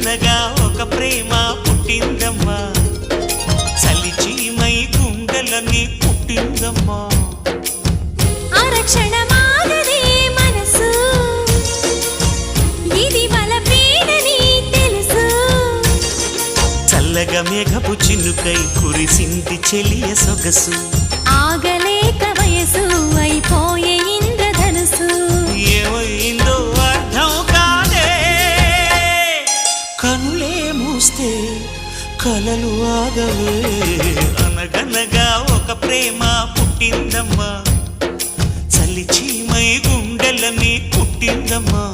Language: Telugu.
అనగనగా ఒక ప్రేమ పుట్టిందమ్మా, చలిచీమై గుండెలని పుట్టిందమ్మా. ఆరక్షణమాగదే మనసు, ఇది బలపీడని తెలుసు. చల్లగా మేఘపు చినుకై కురిసింది చెలియ సొగసు, ఆగలేక వయసు అయిపోయే ఇంద్రధనుసు. ఏమైందో అర్థం కాదే, కనులే మూస్తే కలలు ఆగవే. అనగనగా ఒక ప్రేమ పుట్టిందమ్మా, చలిచీమై గుండెలని పుట్టిందమ్మా.